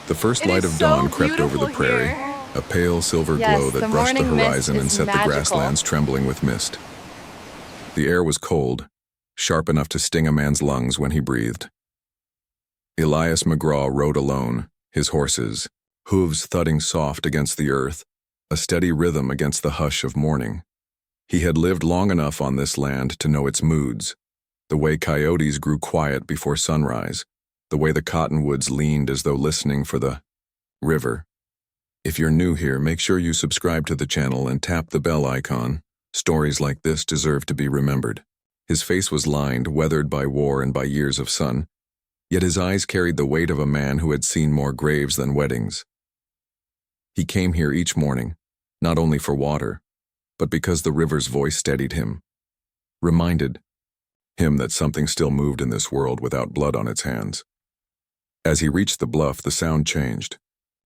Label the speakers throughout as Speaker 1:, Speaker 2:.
Speaker 1: The first
Speaker 2: It
Speaker 1: light
Speaker 2: is
Speaker 1: of
Speaker 2: so
Speaker 1: dawn crept over the
Speaker 2: beautiful
Speaker 1: prairie,
Speaker 2: here.
Speaker 1: a pale silver
Speaker 3: Yes,
Speaker 1: glow that
Speaker 3: the
Speaker 1: brushed the
Speaker 3: morning mist
Speaker 1: horizon and
Speaker 3: is
Speaker 1: set the
Speaker 3: magical.
Speaker 1: grasslands trembling with mist. The air was cold, sharp enough to sting a man's lungs when he breathed. Elias McGraw rode alone, his horses, hooves thudding soft against the earth, a steady rhythm against the hush of morning. He had lived long enough on this land to know its moods, the way coyotes grew quiet before sunrise, the way the cottonwoods leaned as though listening for the river. If you're new here, make sure you subscribe to the channel and tap the bell icon. Stories like this deserve to be remembered. His face was lined, weathered by war and by years of sun, yet his eyes carried the weight of a man who had seen more graves than weddings. He came here each morning, not only for water, but because the river's voice steadied him, reminded him that something still moved in this world without blood on its hands. As he reached the bluff, the sound changed.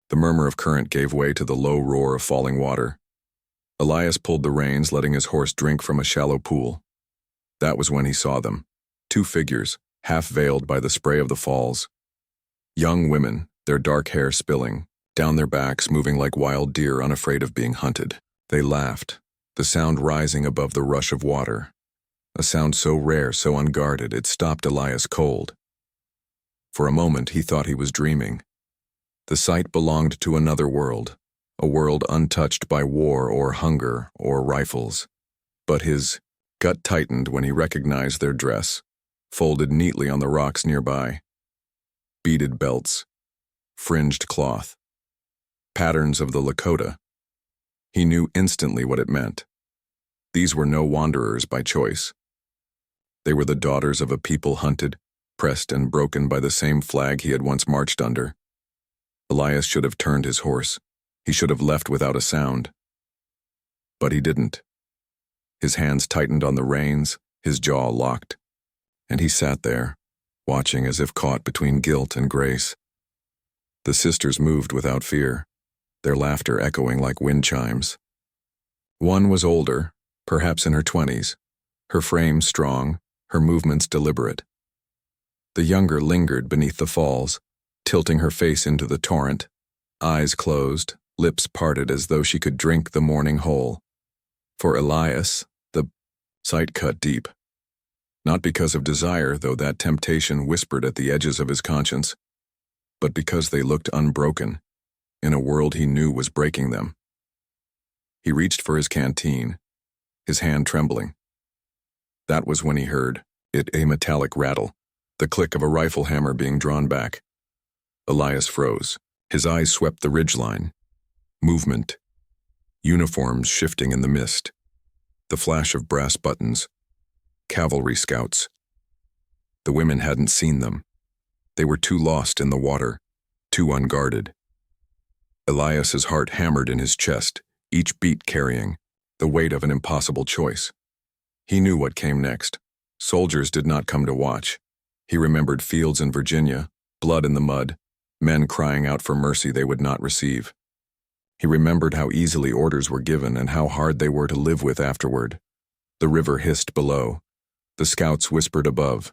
Speaker 1: The murmur of current gave way to the low roar of falling water. Elias pulled the reins, letting his horse drink from a shallow pool. That was when he saw them, two figures, half-veiled by the spray of the falls. Young women, their dark hair spilling, down their backs moving like wild deer unafraid of being hunted. They laughed, the sound rising above the rush of water. A sound so rare, so unguarded, it stopped Elias cold. For a moment he thought he was dreaming. The sight belonged to another world, a world untouched by war or hunger or rifles. But his gut tightened when he recognized their dress, folded neatly on the rocks nearby. Beaded belts, fringed cloth, patterns of the Lakota. He knew instantly what it meant. These were no wanderers by choice. They were the daughters of a people hunted, pressed and broken by the same flag he had once marched under. Elias should have turned his horse. He should have left without a sound. But he didn't. His hands tightened on the reins, his jaw locked, and he sat there, watching as if caught between guilt and grace. The sisters moved without fear, their laughter echoing like wind chimes. One was older, perhaps in her 20s, her frame strong, her movements deliberate. The younger lingered beneath the falls, tilting her face into the torrent, eyes closed, lips parted as though she could drink the morning whole. For Elias, the sight cut deep. Not because of desire, though that temptation whispered at the edges of his conscience, but because they looked unbroken, in a world he knew was breaking them. He reached for his canteen, his hand trembling. That was when he heard it, a metallic rattle, the click of a rifle hammer being drawn back. Elias froze. His eyes swept the ridgeline. Movement. Uniforms shifting in the mist. The flash of brass buttons. Cavalry scouts. The women hadn't seen them. They were too lost in the water, too unguarded. Elias's heart hammered in his chest, each beat carrying the weight of an impossible choice. He knew what came next. Soldiers did not come to watch. He remembered fields in Virginia, blood in the mud, men crying out for mercy they would not receive. He remembered how easily orders were given and how hard they were to live with afterward. The river hissed below. The scouts whispered above,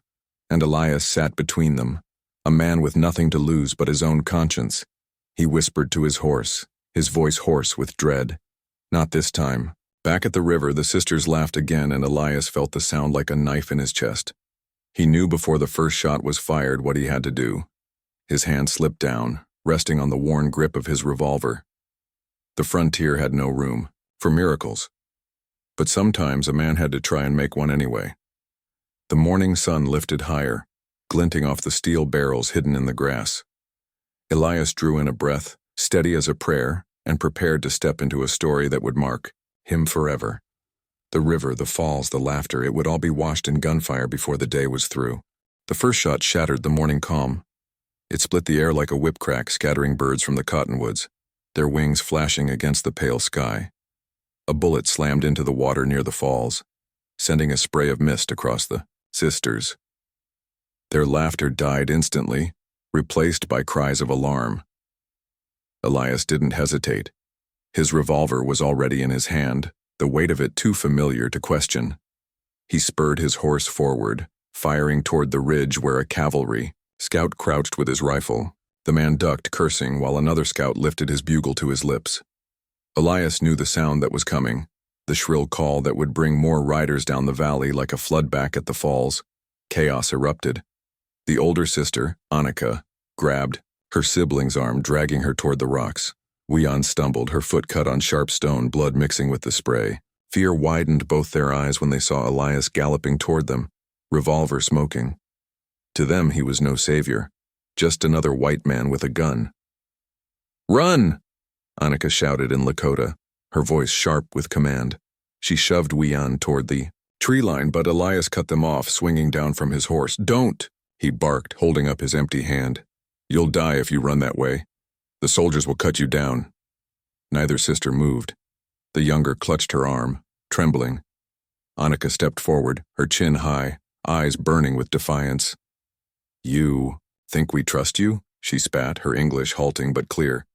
Speaker 1: and Elias sat between them, a man with nothing to lose but his own conscience. He whispered to his horse, his voice hoarse with dread. Not this time. Back at the river, the sisters laughed again, and Elias felt the sound like a knife in his chest. He knew before the first shot was fired what he had to do. His hand slipped down, resting on the worn grip of his revolver. The frontier had no room for miracles. But sometimes a man had to try and make one anyway. The morning sun lifted higher, glinting off the steel barrels hidden in the grass. Elias drew in a breath, steady as a prayer, and prepared to step into a story that would mark him forever. The river, the falls, the laughter, it would all be washed in gunfire before the day was through. The first shot shattered the morning calm. It split the air like a whip crack, scattering birds from the cottonwoods, their wings flashing against the pale sky. A bullet slammed into the water near the falls, sending a spray of mist across the sisters. Their laughter died instantly, replaced by cries of alarm. Elias didn't hesitate. His revolver was already in his hand, the weight of it too familiar to question. He spurred his horse forward, firing toward the ridge where a cavalry scout crouched with his rifle, The man ducked, cursing, while another scout lifted his bugle to his lips. Elias knew the sound that was coming, the shrill call that would bring more riders down the valley like a flood back at the falls. Chaos erupted. The older sister, Annika, grabbed her sibling's arm, dragging her toward the rocks. Wian stumbled, her foot cut on sharp stone, blood mixing with the spray. Fear widened both their eyes when they saw Elias galloping toward them, revolver smoking. To them he was no savior, just another white man with a gun. "Run!" Annika shouted in Lakota, her voice sharp with command. She shoved Wian toward the tree line, but Elias cut them off, swinging down from his horse. "Don't!" he barked, holding up his empty hand. "You'll die if you run that way. The soldiers will cut you down." Neither sister moved. The younger clutched her arm, trembling. Annika stepped forward, her chin high, eyes burning with defiance. "You think we trust you?" she spat, her English halting but clear.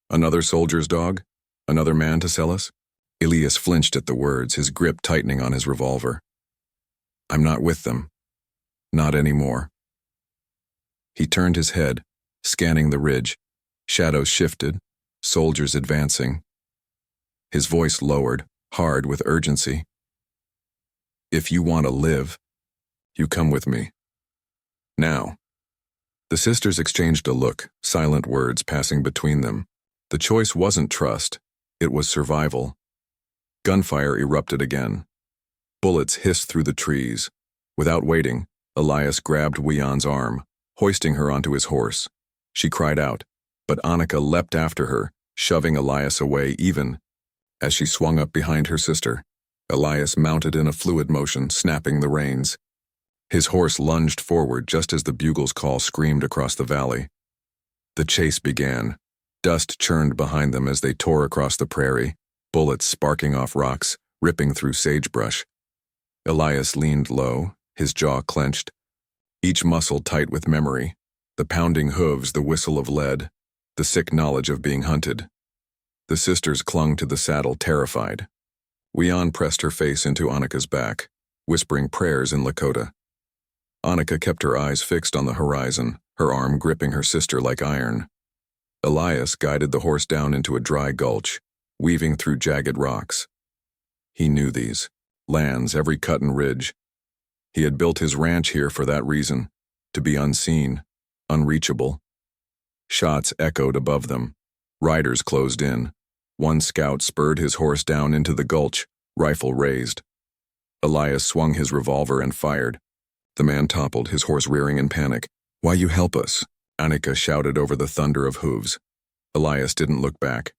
Speaker 1: "Another soldier's dog? Another man to sell us?" Elias flinched at the words, his grip tightening on his revolver. "I'm not with them. Not anymore." He turned his head, scanning the ridge. Shadows shifted, soldiers advancing. His voice lowered, hard with urgency. "If you want to live, you come with me. Now." The sisters exchanged a look, silent words passing between them. The choice wasn't trust, it was survival. Gunfire erupted again. Bullets hissed through the trees. Without waiting, Elias grabbed Wian's arm, hoisting her onto his horse. She cried out, but Annika leapt after her, shoving Elias away even as she swung up behind her sister. Elias mounted in a fluid motion, snapping the reins. His horse lunged forward just as the bugle's call screamed across the valley. The chase began. Dust churned behind them as they tore across the prairie, bullets sparking off rocks, ripping through sagebrush. Elias leaned low, his jaw clenched, each muscle tight with memory, the pounding hooves, the whistle of lead, the sick knowledge of being hunted. The sisters clung to the saddle, terrified. Wian pressed her face into Annika's back, whispering prayers in Lakota. Annika kept her eyes fixed on the horizon, her arm gripping her sister like iron. Elias guided the horse down into a dry gulch, weaving through jagged rocks. He knew these lands, every cut and ridge. He had built his ranch here for that reason, to be unseen, unreachable. Shots echoed above them. Riders closed in. One scout spurred his horse down into the gulch, rifle raised. Elias swung his revolver and fired. The man toppled, his horse rearing in panic. "Why you help us?" Annika shouted over the thunder of hooves. Elias didn't look back.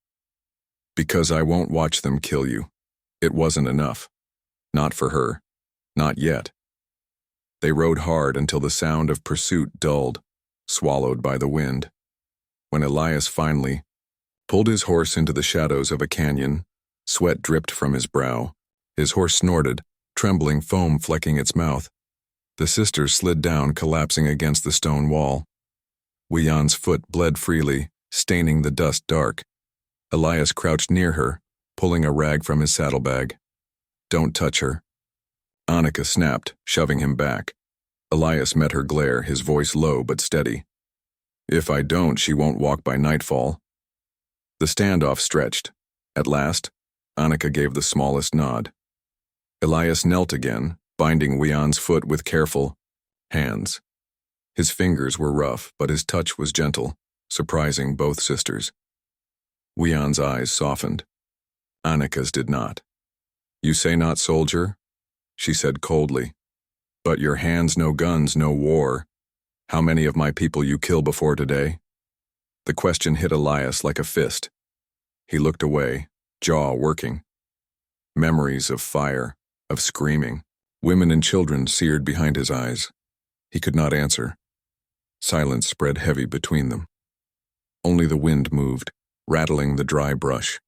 Speaker 1: "Because I won't watch them kill you." It wasn't enough. Not for her. Not yet. They rode hard until the sound of pursuit dulled, swallowed by the wind. When Elias finally pulled his horse into the shadows of a canyon, sweat dripped from his brow. His horse snorted, trembling foam flecking its mouth. The sisters slid down, collapsing against the stone wall. Wian's foot bled freely, staining the dust dark. Elias crouched near her, pulling a rag from his saddlebag. "Don't touch her." Annika snapped, shoving him back. Elias met her glare, his voice low but steady. "If I don't, she won't walk by nightfall." The standoff stretched. At last, Annika gave the smallest nod. Elias knelt again, binding Wian's foot with careful hands. His fingers were rough, but his touch was gentle, surprising both sisters. Wian's eyes softened. Annika's did not. "You say not soldier?" she said coldly. "But your hands no guns, no war. How many of my people you kill before today?" The question hit Elias like a fist. He looked away, jaw working. Memories of fire, of screaming, women and children seared behind his eyes. He could not answer. Silence spread heavy between them. Only the wind moved, rattling the dry brush.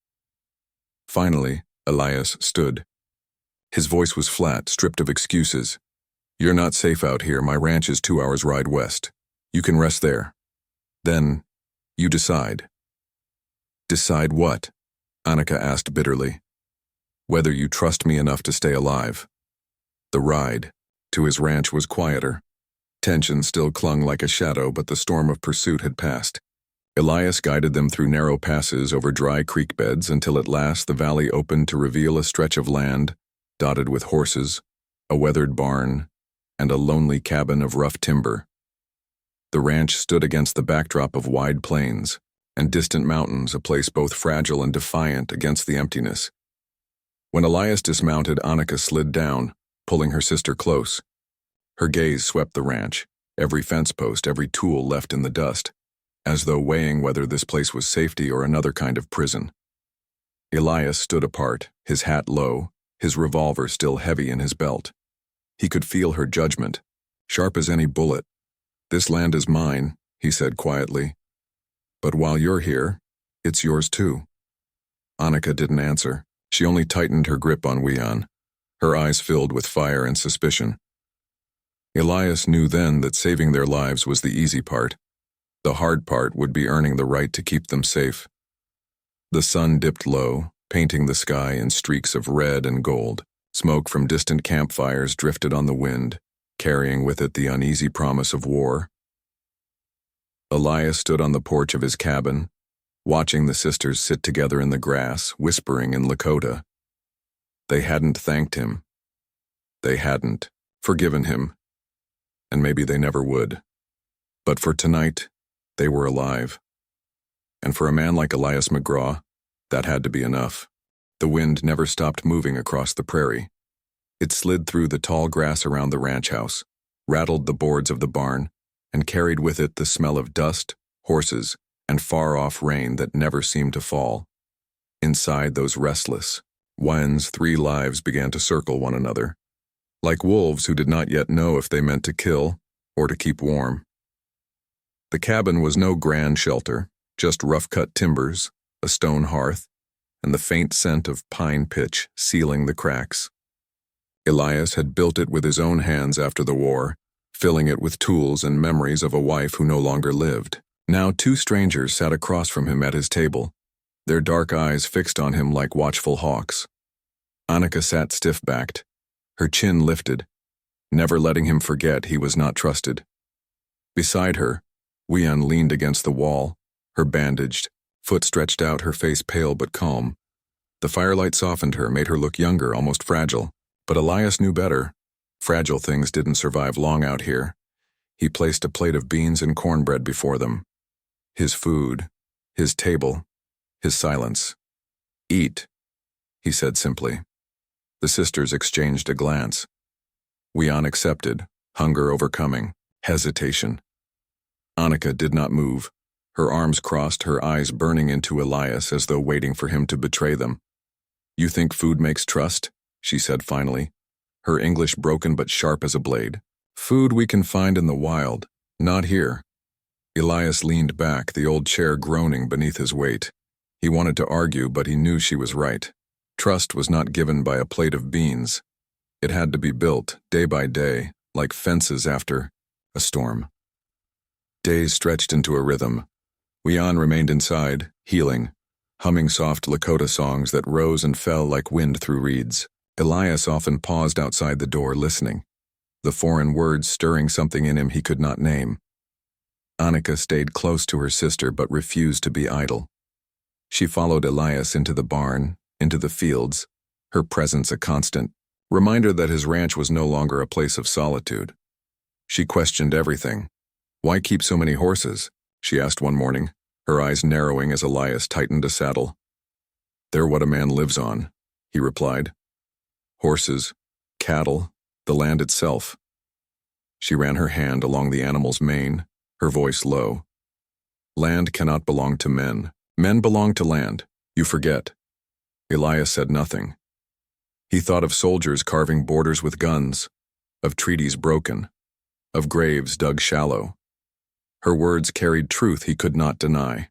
Speaker 1: Finally, Elias stood. His voice was flat, stripped of excuses. "You're not safe out here. My ranch is 2 hours' ride west. You can rest there. Then, you decide." "Decide what?" Annika asked bitterly. "Whether you trust me enough to stay alive." The ride to his ranch was quieter. Tension still clung like a shadow, but the storm of pursuit had passed. Elias guided them through narrow passes over dry creek beds until at last the valley opened to reveal a stretch of land dotted with horses, a weathered barn, and a lonely cabin of rough timber. The ranch stood against the backdrop of wide plains and distant mountains, a place both fragile and defiant against the emptiness. When Elias dismounted, Annika slid down, pulling her sister close. Her gaze swept the ranch, every fence post, every tool left in the dust, as though weighing whether this place was safety or another kind of prison. Elias stood apart, his hat low, his revolver still heavy in his belt. He could feel her judgment, sharp as any bullet. "This land is mine," he said quietly. "But while you're here, it's yours too." Annika didn't answer. She only tightened her grip on Wian, her eyes filled with fire and suspicion. Elias knew then that saving their lives was the easy part. The hard part would be earning the right to keep them safe. The sun dipped low, painting the sky in streaks of red and gold. Smoke from distant campfires drifted on the wind, carrying with it the uneasy promise of war. Elias stood on the porch of his cabin, watching the sisters sit together in the grass, whispering in Lakota. They hadn't thanked him. They hadn't forgiven him. And maybe they never would. But for tonight, they were alive. And for a man like Elias McGraw, that had to be enough. The wind never stopped moving across the prairie. It slid through the tall grass around the ranch house, rattled the boards of the barn, and carried with it the smell of dust, horses, and far-off rain that never seemed to fall. Inside those restless, Wian's 3 lives began to circle one another, like wolves who did not yet know if they meant to kill or to keep warm. The cabin was no grand shelter, just rough-cut timbers, a stone hearth, and the faint scent of pine pitch sealing the cracks. Elias had built it with his own hands after the war, filling it with tools and memories of a wife who no longer lived. Now 2 strangers sat across from him at his table, their dark eyes fixed on him like watchful hawks. Annika sat stiff-backed, her chin lifted, never letting him forget he was not trusted. Beside her, Wian leaned against the wall, her bandaged, foot stretched out, her face pale but calm. The firelight softened her, made her look younger, almost fragile. But Elias knew better. Fragile things didn't survive long out here. He placed a plate of beans and cornbread before them. His food, his table, his silence. "Eat," he said simply. The sisters exchanged a glance. Wian accepted, hunger overcoming, hesitation. Annika did not move, her arms crossed, her eyes burning into Elias as though waiting for him to betray them. "You think food makes trust?" she said finally, her English broken but sharp as a blade. "Food we can find in the wild, not here." Elias leaned back, the old chair groaning beneath his weight. He wanted to argue, but he knew she was right. Trust was not given by a plate of beans. It had to be built, day by day, like fences after a storm. Days stretched into a rhythm. Wian remained inside, healing, humming soft Lakota songs that rose and fell like wind through reeds. Elias often paused outside the door, listening, the foreign words stirring something in him he could not name. Annika stayed close to her sister but refused to be idle. She followed Elias into the barn, into the fields, her presence a constant reminder that his ranch was no longer a place of solitude. She questioned everything. "Why keep so many horses?" she asked one morning, her eyes narrowing as Elias tightened a saddle. "They're what a man lives on," he replied. "Horses, cattle, the land itself." She ran her hand along the animal's mane, her voice low. "Land cannot belong to men. Men belong to land. You forget." Elias said nothing. He thought of soldiers carving borders with guns, of treaties broken, of graves dug shallow. Her words carried truth he could not deny.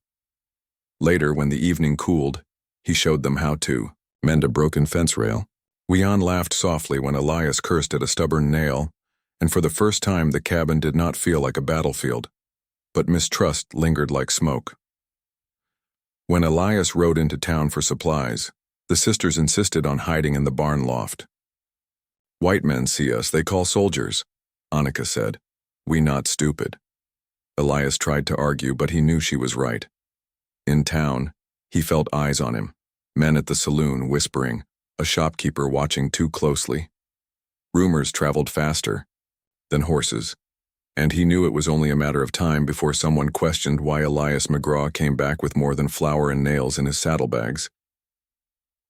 Speaker 1: Later, when the evening cooled, he showed them how to mend a broken fence rail. Wian laughed softly when Elias cursed at a stubborn nail, and for the first time the cabin did not feel like a battlefield, but mistrust lingered like smoke. When Elias rode into town for supplies, the sisters insisted on hiding in the barn loft. "White men see us, they call soldiers," Annika said. "We not stupid." Elias tried to argue, but he knew she was right. In town, he felt eyes on him, men at the saloon whispering, a shopkeeper watching too closely. Rumors traveled faster than horses, and he knew it was only a matter of time before someone questioned why Elias McGraw came back with more than flour and nails in his saddlebags.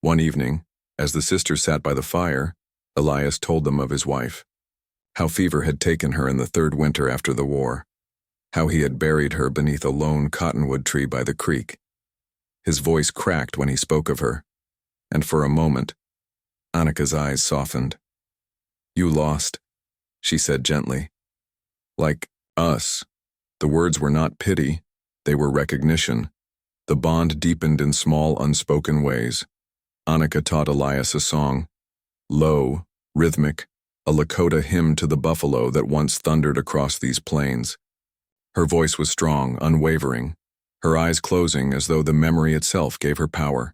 Speaker 1: One evening, as the sisters sat by the fire, Elias told them of his wife, how fever had taken her in the third winter after the war, how he had buried her beneath a lone cottonwood tree by the creek. His voice cracked when he spoke of her, and for a moment, Annika's eyes softened. "You lost," she said gently. "Like us." The words were not pity, they were recognition. The bond deepened in small, unspoken ways. Annika taught Elias a song, low, rhythmic, a Lakota hymn to the buffalo that once thundered across these plains. Her voice was strong, unwavering, her eyes closing as though the memory itself gave her power.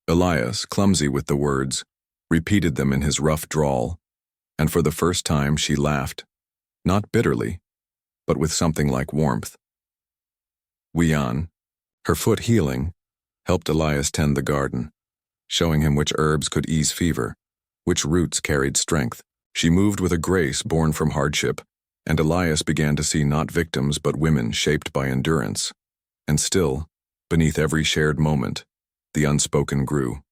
Speaker 1: Elias, clumsy with the words, repeated them in his rough drawl, and for the first time she laughed, not bitterly, but with something like warmth. Wian, her foot healing, helped Elias tend the garden, showing him which herbs could ease fever, which roots carried strength. She moved with a grace born from hardship, and Elias began to see not victims but women shaped by endurance. And still, beneath every shared moment, the unspoken grew.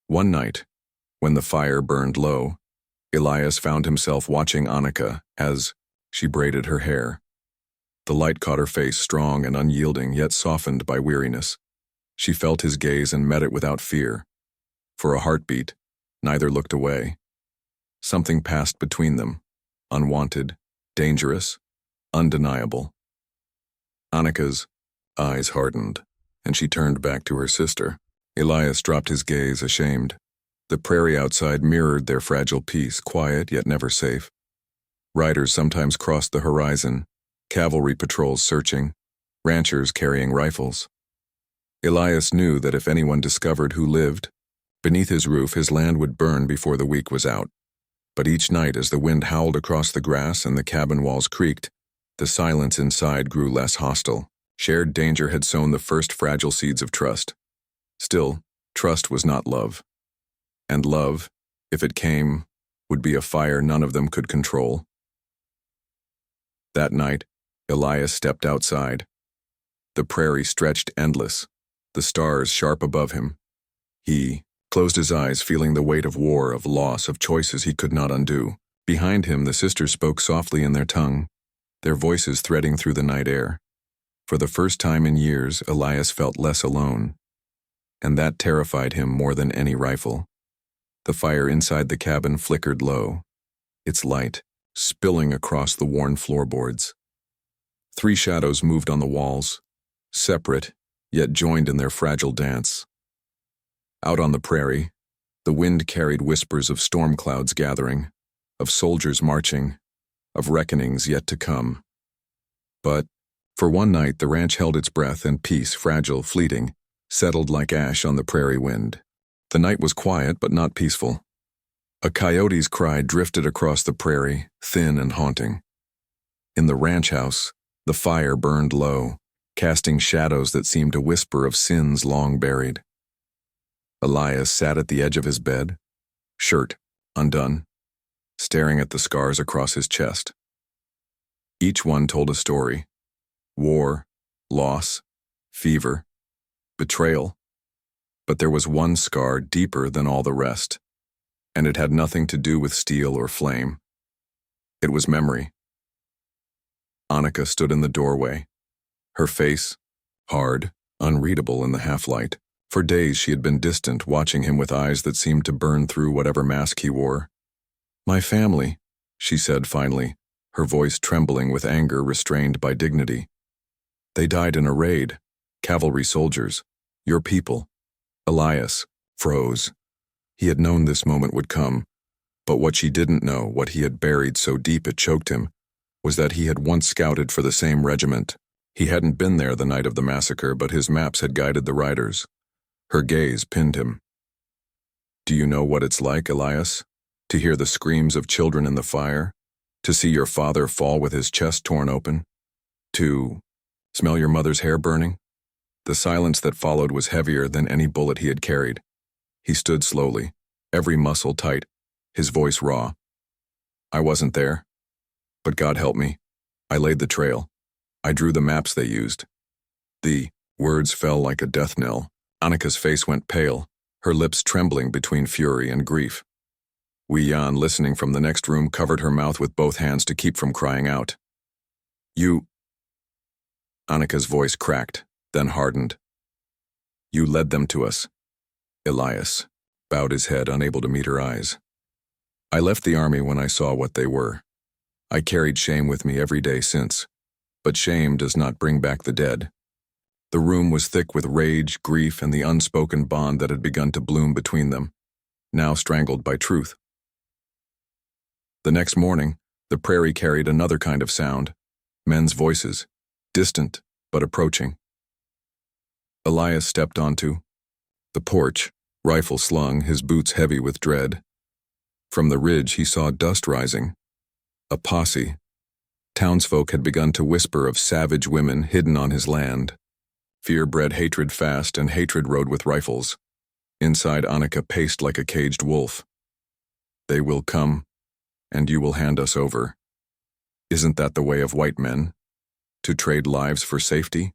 Speaker 1: One night, when the fire burned low, Elias found himself watching Annika as she braided her hair. The light caught her face, strong and unyielding, yet softened by weariness. She felt his gaze and met it without fear. For a heartbeat, neither looked away. Something passed between them, unwanted, dangerous, undeniable. Annika's eyes hardened, and she turned back to her sister. Elias dropped his gaze, ashamed. The prairie outside mirrored their fragile peace, quiet yet never safe. Riders sometimes crossed the horizon, cavalry patrols searching, ranchers carrying rifles. Elias knew that if anyone discovered who lived beneath his roof, his land would burn before the week was out. But each night, as the wind howled across the grass and the cabin walls creaked, the silence inside grew less hostile. Shared danger had sown the first fragile seeds of trust. Still, trust was not love. And love, if it came, would be a fire none of them could control. That night, Elias stepped outside. The prairie stretched endless, the stars sharp above him. He closed his eyes, feeling the weight of war, of loss, of choices he could not undo. Behind him, the sisters spoke softly in their tongue, their voices threading through the night air. For the first time in years, Elias felt less alone, and that terrified him more than any rifle. The fire inside the cabin flickered low, its light spilling across the worn floorboards. 3 shadows moved on the walls, separate, yet joined in their fragile dance. Out on the prairie, the wind carried whispers of storm clouds gathering, of soldiers marching, of reckonings yet to come. But, for one night, the ranch held its breath, and peace, fragile, fleeting, settled like ash on the prairie wind. The night was quiet but not peaceful. A coyote's cry drifted across the prairie, thin and haunting. In the ranch house, the fire burned low, casting shadows that seemed to whisper of sins long buried. Elias sat at the edge of his bed, shirt undone, staring at the scars across his chest. Each one told a story: war, loss, fever, betrayal. But there was one scar deeper than all the rest, and it had nothing to do with steel or flame. It was memory. Annika stood in the doorway, her face hard, unreadable in the half-light. For days she had been distant, watching him with eyes that seemed to burn through whatever mask he wore. "My family," she said finally, her voice trembling with anger restrained by dignity. "They died in a raid, cavalry soldiers, your people." Elias froze. He had known this moment would come, but what she didn't know, what he had buried so deep it choked him, was that he had once scouted for the same regiment. He hadn't been there the night of the massacre, but his maps had guided the riders. Her gaze pinned him. "Do you know what it's like, Elias? To hear the screams of children in the fire? To see your father fall with his chest torn open? To smell your mother's hair burning? The silence that followed was heavier than any bullet he had carried. He stood slowly, every muscle tight, his voice raw. I wasn't there. But God help me. I laid the trail. I drew the maps they used. The words fell like a death knell. Annika's face went pale, her lips trembling between fury and grief. Wee Jan, listening from the next room, covered her mouth with both hands to keep from crying out. You... Annika's voice cracked, then hardened. You led them to us. Elias bowed his head, unable to meet her eyes. I left the army when I saw what they were. I carried shame with me every day since, but shame does not bring back the dead. The room was thick with rage, grief, and the unspoken bond that had begun to bloom between them, now strangled by truth. The next morning, the prairie carried another kind of sound, men's voices, distant but approaching. Elias stepped onto the porch, rifle slung, his boots heavy with dread. From the ridge he saw dust rising. A posse. Townsfolk had begun to whisper of savage women hidden on his land. Fear bred hatred fast, and hatred rode with rifles. Inside, Annika paced like a caged wolf. They will come, and you will hand us over. Isn't that the way of white men? To trade lives for safety?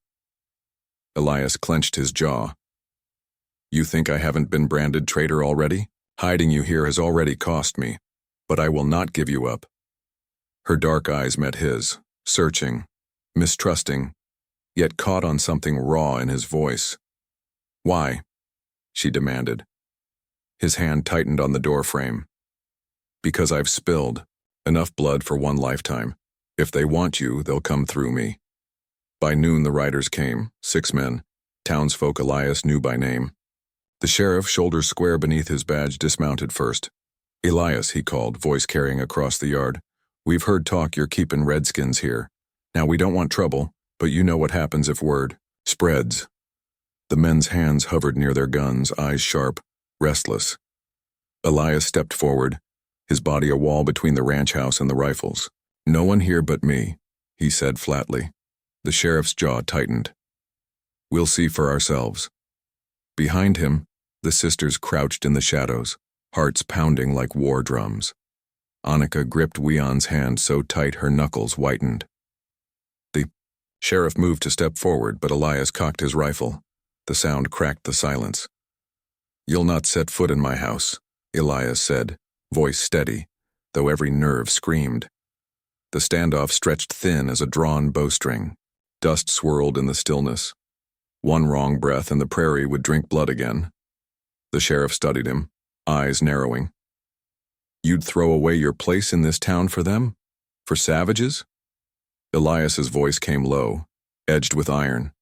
Speaker 1: Elias clenched his jaw. You think I haven't been branded traitor already? Hiding you here has already cost me, but I will not give you up. Her dark eyes met his, searching, mistrusting, yet caught on something raw in his voice. Why? She demanded. His hand tightened on the doorframe. Because I've spilled enough blood for one lifetime. If they want you, they'll come through me. By noon the riders came, 6 men, townsfolk Elias knew by name. The sheriff, shoulders square beneath his badge, dismounted first. Elias, he called, voice carrying across the yard. We've heard talk you're keeping redskins here. Now we don't want trouble, but you know what happens if word spreads. The men's hands hovered near their guns, eyes sharp, restless. Elias stepped forward, his body a wall between the ranch house and the rifles. No one here but me, he said flatly. The sheriff's jaw tightened. We'll see for ourselves. Behind him, the sisters crouched in the shadows, hearts pounding like war drums. Annika gripped Weon's hand so tight her knuckles whitened. The sheriff moved to step forward, but Elias cocked his rifle. The sound cracked the silence. You'll not set foot in my house, Elias said, voice steady, though every nerve screamed. The standoff stretched thin as a drawn bowstring. Dust swirled in the stillness. One wrong breath and the prairie would drink blood again. The sheriff studied him, eyes narrowing. You'd throw away your place in this town for them? For savages? Elias's voice came low, edged with iron.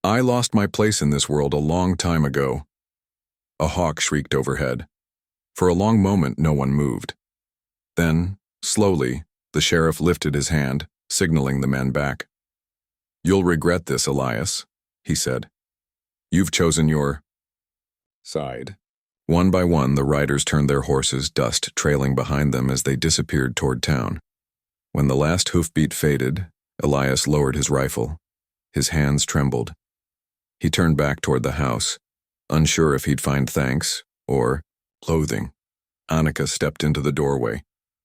Speaker 1: I lost my place in this world a long time ago. A hawk shrieked overhead. For a long moment no one moved. Then, slowly, the sheriff lifted his hand, signaling the men back. You'll regret this, Elias, he said. You've chosen your side. One by one, the riders turned their horses, dust trailing behind them as they disappeared toward town. When the last hoofbeat faded, Elias lowered his rifle. His hands trembled. He turned back toward the house, unsure if he'd find thanks or loathing. Annika stepped into the doorway.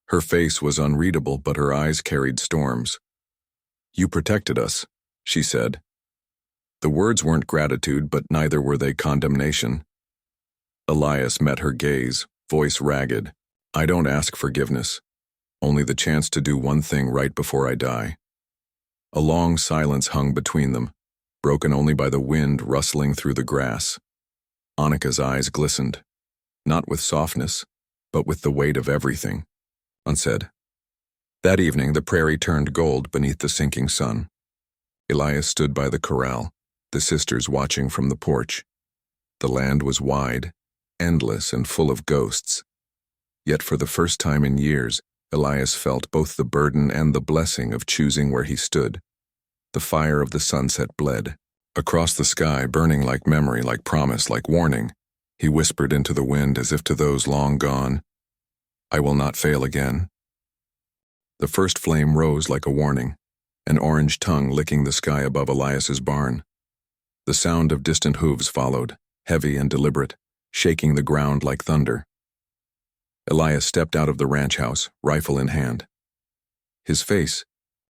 Speaker 1: Her face was unreadable, but her eyes carried storms. You protected us, she said. The words weren't gratitude, but neither were they condemnation. Elias met her gaze, voice ragged. I don't ask forgiveness, only the chance to do one thing right before I die. A long silence hung between them, broken only by the wind rustling through the grass. Annika's eyes glistened, not with softness, but with the weight of everything. Unsaid. That evening, the prairie turned gold beneath the sinking sun. Elias stood by the corral, the sisters watching from the porch. The land was wide, endless, and full of ghosts. Yet for the first time in years, Elias felt both the burden and the blessing of choosing where he stood. The fire of the sunset bled. Across the sky, burning like memory, like promise, like warning, he whispered into the wind as if to those long gone, I will not fail again. The first flame rose like a warning, an orange tongue licking the sky above Elias's barn. The sound of distant hooves followed, heavy and deliberate, shaking the ground like thunder. Elias stepped out of the ranch house, rifle in hand. His face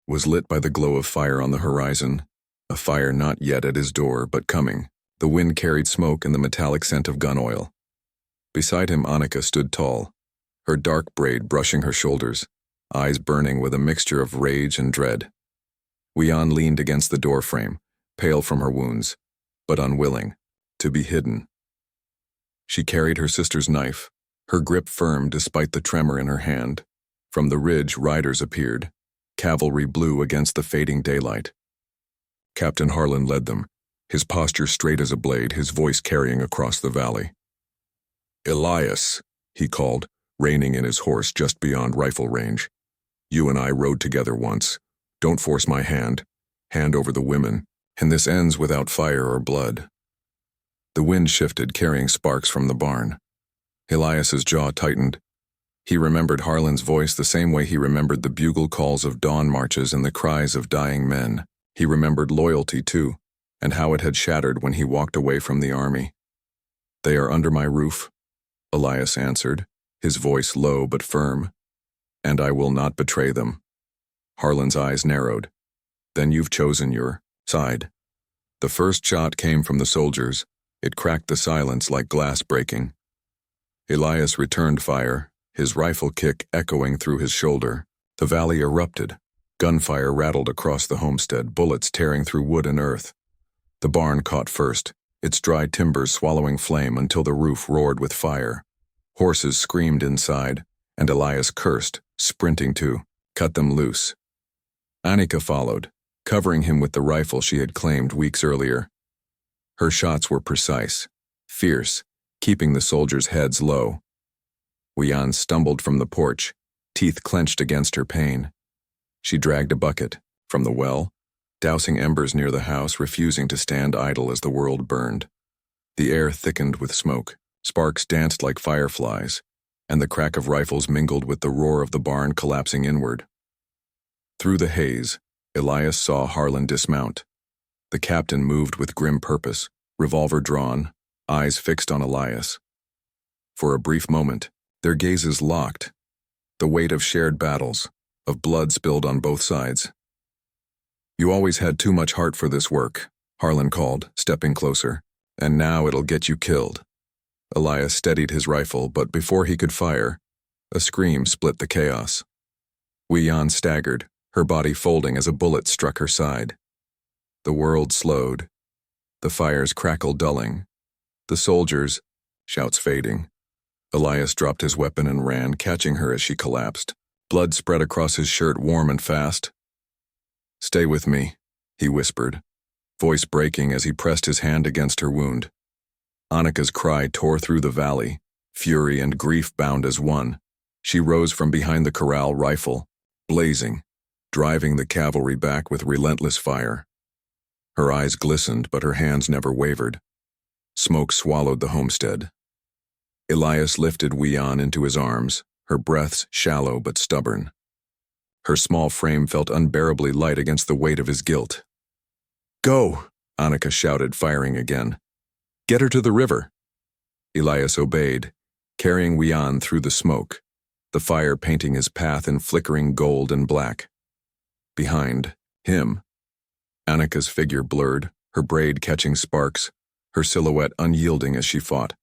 Speaker 1: was lit by the glow of fire on the horizon, a fire not yet at his door but coming. The wind carried smoke and the metallic scent of gun oil. Beside him, Annika stood tall, her dark braid brushing her shoulders, eyes burning with a mixture of rage and dread. Wian leaned against the door frame, pale from her wounds, but unwilling to be hidden. She carried her sister's knife, her grip firm despite the tremor in her hand. From the ridge, riders appeared, cavalry blue against the fading daylight. Captain Harlan led them, his posture straight as a blade, his voice carrying across the valley. "Elias," he called, reining in his horse just beyond rifle range. "You and I rode together once. Don't force my hand. Hand over the women, and this ends without fire or blood." The wind shifted, carrying sparks from the barn. Elias's jaw tightened. He remembered Harlan's voice the same way he remembered the bugle calls of dawn marches and the cries of dying men. He remembered loyalty, too, and how it had shattered when he walked away from the army. "They are under my roof," Elias answered, his voice low but firm. "And I will not betray them." Harlan's eyes narrowed. "Then you've chosen your side." The first shot came from the soldiers. It cracked the silence like glass breaking. Elias returned fire, his rifle kick echoing through his shoulder. The valley erupted. Gunfire rattled across the homestead, bullets tearing through wood and earth. The barn caught first, its dry timbers swallowing flame until the roof roared with fire. Horses screamed inside, and Elias cursed, sprinting to cut them loose. Annika followed, covering him with the rifle she had claimed weeks earlier. Her shots were precise, fierce, keeping the soldiers' heads low. Wian stumbled from the porch, teeth clenched against her pain. She dragged a bucket from the well, dousing embers near the house, refusing to stand idle as the world burned. The air thickened with smoke, sparks danced like fireflies, and the crack of rifles mingled with the roar of the barn collapsing inward. Through the haze, Elias saw Harlan dismount. The captain moved with grim purpose, revolver drawn, eyes fixed on Elias. For a brief moment, their gazes locked, the weight of shared battles, of blood spilled on both sides. "You always had too much heart for this work," Harlan called, stepping closer. "And now it'll get you killed." Elias steadied his rifle, but before he could fire, a scream split the chaos. Wian staggered, her body folding as a bullet struck her side. The world slowed. The fires crackled, dulling. The soldiers, shouts fading. Elias dropped his weapon and ran, catching her as she collapsed. Blood spread across his shirt, warm and fast. "Stay with me," he whispered, voice breaking as he pressed his hand against her wound. Annika's cry tore through the valley, fury and grief bound as one. She rose from behind the corral, rifle blazing, driving the cavalry back with relentless fire. Her eyes glistened, but her hands never wavered. Smoke swallowed the homestead. Elias lifted Wian into his arms, her breaths shallow but stubborn. Her small frame felt unbearably light against the weight of his guilt. "Go!" Annika shouted, firing again. "Get her to the river." Elias obeyed, carrying Wian through the smoke, the fire painting his path in flickering gold and black. Behind him, Annika's figure blurred, her braid catching sparks, her silhouette unyielding as she fought.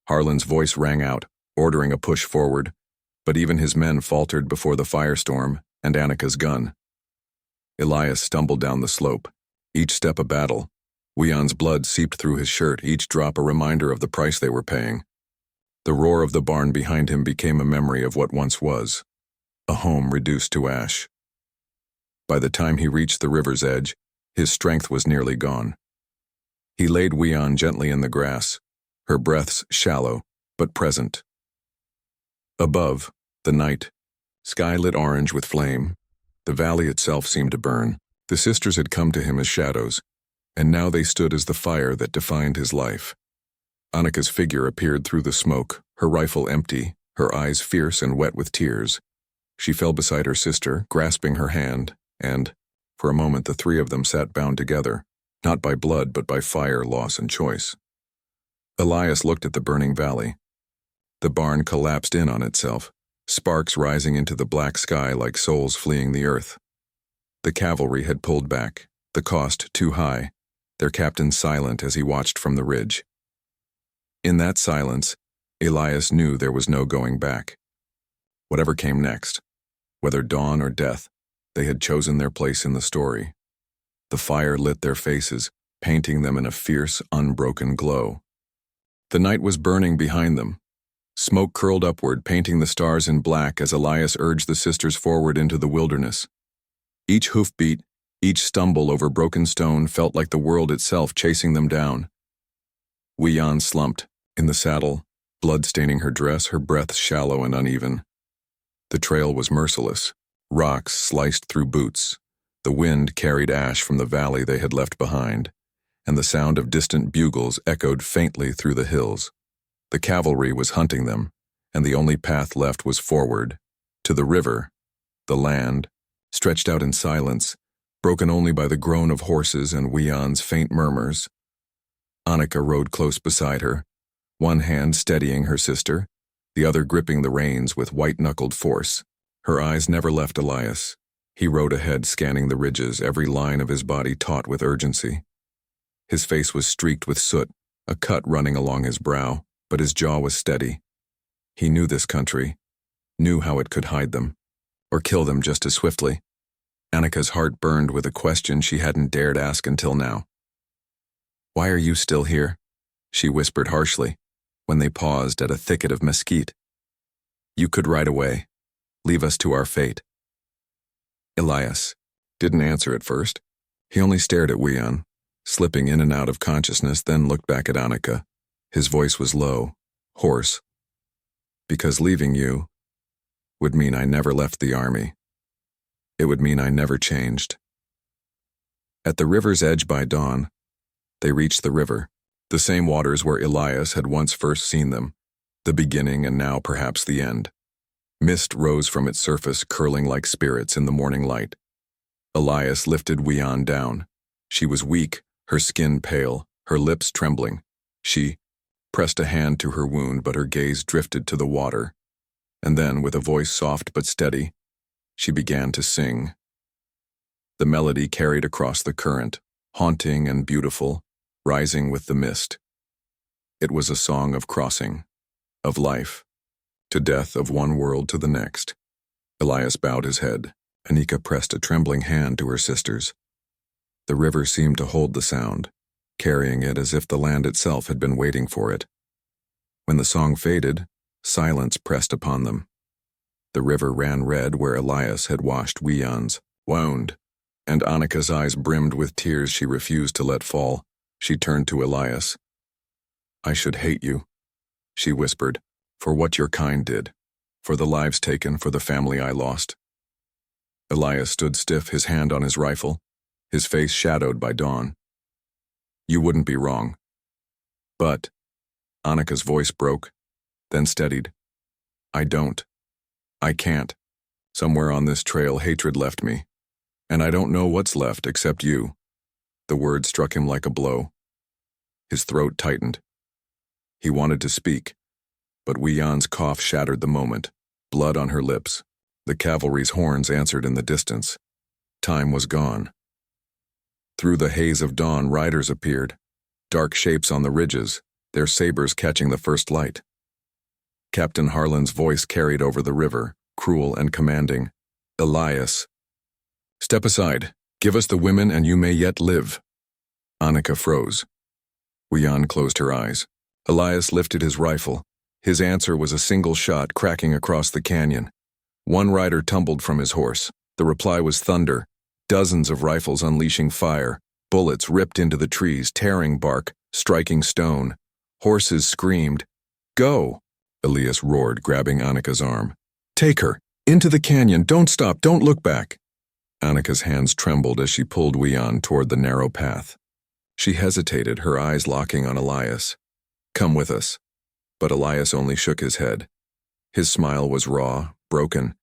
Speaker 1: Harlan's voice rang out, ordering a push forward, but even his men faltered before the firestorm and Annika's gun. Elias stumbled down the slope, each step a battle. Wian's blood seeped through his shirt, each drop a reminder of the price they were paying. The roar of the barn behind him became a memory of what once was, a home reduced to ash. By the time he reached the river's edge, his strength was nearly gone. He laid Wian gently in the grass, her breaths shallow but present. Above, the night, sky lit orange with flame. The valley itself seemed to burn. The sisters had come to him as shadows, and now they stood as the fire that defined his life. Annika's figure appeared through the smoke, her rifle empty, her eyes fierce and wet with tears. She fell beside her sister, grasping her hand, and, for a moment, the three of them sat bound together, not by blood but by fire, loss, and choice. Elias looked at the burning valley. The barn collapsed in on itself, sparks rising into the black sky like souls fleeing the earth. The cavalry had pulled back, the cost too high, their captain silent as he watched from the ridge. In that silence, Elias knew there was no going back. Whatever came next, whether dawn or death, they had chosen their place in the story. The fire lit their faces, painting them in a fierce, unbroken glow. The night was burning behind them. Smoke curled upward, painting the stars in black as Elias urged the sisters forward into the wilderness. Each hoofbeat, each stumble over broken stone felt like the world itself chasing them down. Wian slumped, in the saddle, blood staining her dress, her breath shallow and uneven. The trail was merciless. Rocks sliced through boots. The wind carried ash from the valley they had left behind, and the sound of distant bugles echoed faintly through the hills. The cavalry was hunting them, and the only path left was forward, to the river. The land, stretched out in silence, broken only by the groan of horses and Wian's faint murmurs. Annika rode close beside her, one hand steadying her sister, the other gripping the reins with white-knuckled force. Her eyes never left Elias. He rode ahead, scanning the ridges, every line of his body taut with urgency. His face was streaked with soot, a cut running along his brow, but his jaw was steady. He knew this country, knew how it could hide them, or kill them just as swiftly. Annika's heart burned with a question she hadn't dared ask until now. "Why are you still here?" she whispered harshly, when they paused at a thicket of mesquite. "You could ride away, leave us to our fate." Elias didn't answer at first. He only stared at Wian, slipping in and out of consciousness, then looked back at Annika. His voice was low, hoarse. "Because leaving you would mean I never left the army. It would mean I never changed." At the river's edge by dawn, they reached the river, the same waters where Elias had once first seen them, the beginning and now perhaps the end. Mist rose from its surface, curling like spirits in the morning light. Elias lifted Wian down. She was weak, her skin pale, her lips trembling. She pressed a hand to her wound, but her gaze drifted to the water. And then, with a voice soft but steady, she began to sing. The melody carried across the current, haunting and beautiful, rising with the mist. It was a song of crossing, of life, to death, of one world to the next. Elias bowed his head. Annika pressed a trembling hand to her sister's. The river seemed to hold the sound, carrying it as if the land itself had been waiting for it. When the song faded, silence pressed upon them. The river ran red where Elias had washed Wian's wound, and Annika's eyes brimmed with tears she refused to let fall. She turned to Elias. "I should hate you," she whispered, "for what your kind did, for the lives taken, for the family I lost." Elias stood stiff, his hand on his rifle, his face shadowed by dawn. "You wouldn't be wrong. But," Annika's voice broke, then steadied, "I don't. I can't. Somewhere on this trail hatred left me, and I don't know what's left except you." The word struck him like a blow. His throat tightened. He wanted to speak, but Wian's cough shattered the moment, blood on her lips. The cavalry's horns answered in the distance. Time was gone. Through the haze of dawn, riders appeared, dark shapes on the ridges, their sabers catching the first light. Captain Harlan's voice carried over the river, cruel and commanding. "Elias, step aside. Give us the women and you may yet live." Annika froze. Wian closed her eyes. Elias lifted his rifle. His answer was a single shot cracking across the canyon. One rider tumbled from his horse. The reply was thunder, dozens of rifles unleashing fire. Bullets ripped into the trees, tearing bark, striking stone. Horses screamed. "Go!" Elias roared, grabbing Annika's arm. "Take her! Into the canyon! Don't stop! Don't look back!" Annika's hands trembled as she pulled Wian toward the narrow path. She hesitated, her eyes locking on Elias. "Come with us." But Elias only shook his head. His smile was raw, broken,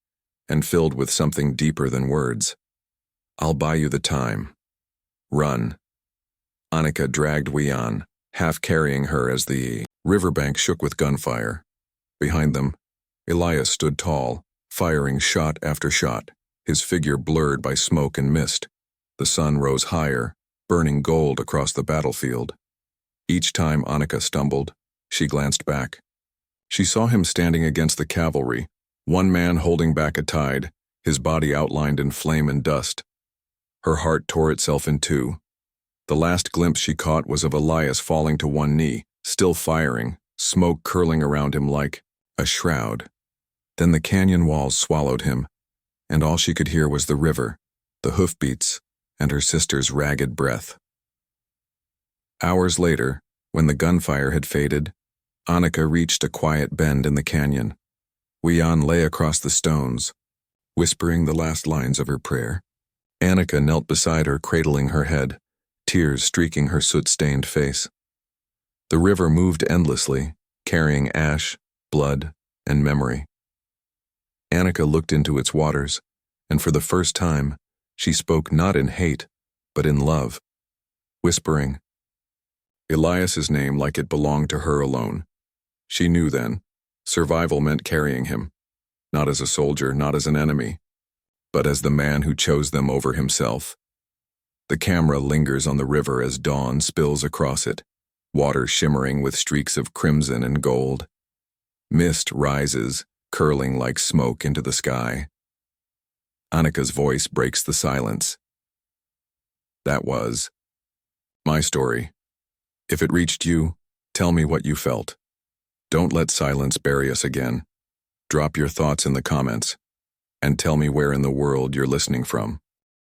Speaker 1: and filled with something deeper than words. "I'll buy you the time. Run." Annika dragged Wian, half carrying her as the riverbank shook with gunfire. Behind them, Elias stood tall, firing shot after shot, his figure blurred by smoke and mist. The sun rose higher, burning gold across the battlefield. Each time Annika stumbled, she glanced back. She saw him standing against the cavalry, one man holding back a tide, his body outlined in flame and dust. Her heart tore itself in two. The last glimpse she caught was of Elias falling to one knee, still firing, smoke curling around him like a shroud. Then the canyon walls swallowed him, and all she could hear was the river, the hoofbeats, and her sister's ragged breath. Hours later, when the gunfire had faded, Annika reached a quiet bend in the canyon. Wian lay across the stones, whispering the last lines of her prayer. Annika knelt beside her, cradling her head, tears streaking her soot-stained face. The river moved endlessly, carrying ash, blood, and memory. Annika looked into its waters, and for the first time, she spoke not in hate, but in love, whispering Elias's name like it belonged to her alone. She knew then, survival meant carrying him, not as a soldier, not as an enemy, but as the man who chose them over himself. The camera lingers on the river as dawn spills across it, water shimmering with streaks of crimson and gold. Mist rises, curling like smoke into the sky. Annika's voice breaks the silence. That was my story. If it reached you, tell me what you felt. Don't let silence bury us again. Drop your thoughts in the comments, and tell me where in the world you're listening from.